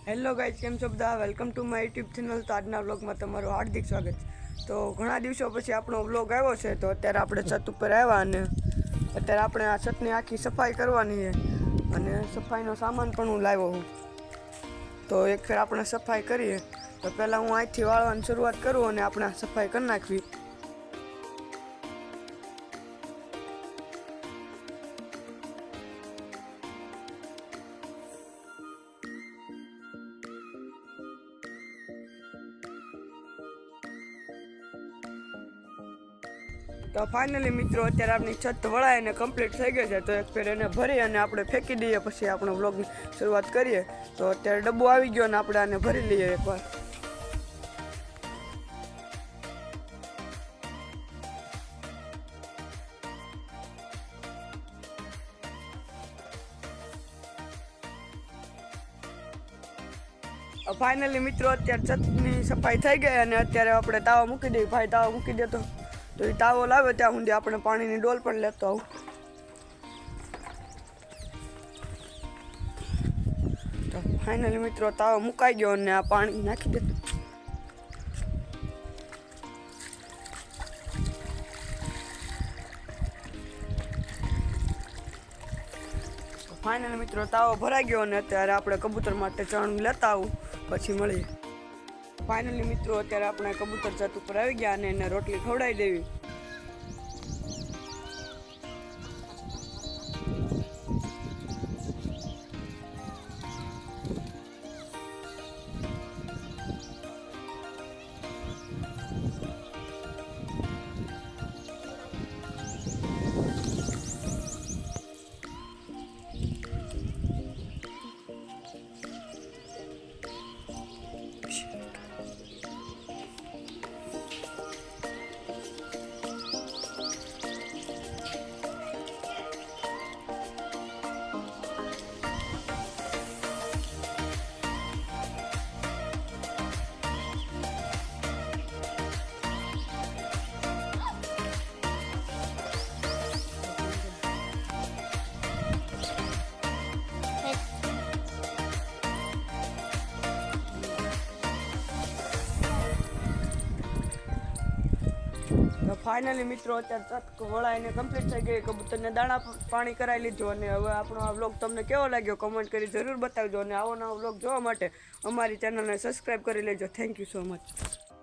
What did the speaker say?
Hello guys, કેમ છો બધા? Welcome to my YouTube channel. તો આજના વ્લોગમાં તમારું હાર્દિક સ્વાગત છે. તો ઘણા દિવસો પછી આપણો વ્લોગ આવ્યો છે. તો અત્યારે આપણે છત ઉપર આવ્યા અને અત્યારે આપણે આ છતની આખી સફાઈ કરવાની છે અને સફાઈનો સામાન પણ હું લાવ્યો હું. તો એક ફેર આપણે સફાઈ કરીએ. તો પહેલાં હું અહીંથી વાળવાની શરૂઆત કરું અને આપણે સફાઈ કરી નાખવી. તો ફાઇનલી મિત્રો, અત્યારે આપણી છત વળાઈને કમ્પ્લીટ થઈ ગઈ છે. તો એક ફેર એને ભરી અને આપણે ફેંકી દઈએ, પછી આપણો વ્લોગની શરૂઆત કરીએ. તો અત્યારે ડબ્બો આવી ગયો અને આપણે આને ભરી લઈએ એકવાર. ફાઇનલી મિત્રો, અત્યારે છતની સફાઈ થઈ ગઈ અને અત્યારે આપણે તાવો મૂકી દઈએ. ભાઈ તાવો મૂકી દે તો એ તાવો લાવે ત્યાં સુધી આપણે પાણીની ડોલ પણ લેતો આવું. તો ફાઇનલી મિત્રો, તાવો મુકાઈ ગયો અને આ પાણી નાખી દેતો. ફાઇનલી મિત્રો, તાવો ભરાઈ ગયો અને અત્યારે આપણે કબૂતર માટે ચણ લેતા આવું, પછી મળીએ. ફાઇનલી મિત્રો, અત્યારે આપણે કબૂતર છત ઉપર આવી ગયા અને એને રોટલી ખવડાવી દેવી. તો ફાઇનલી મિત્રો, અત્યારે છત વળાઈને કમ્પ્લીટ થઈ ગઈ. કબૂતરને દાણા પાણી કરાવી લીધું અને હવે આપણો આ વ્લોગ તમને કેવો લાગ્યો કમેન્ટ કરી જરૂર બતાવજો. અને આવો નવો વ્લોગ જોવા માટે અમારી ચેનલને સબસ્ક્રાઈબ કરી લેજો. Thank you so much.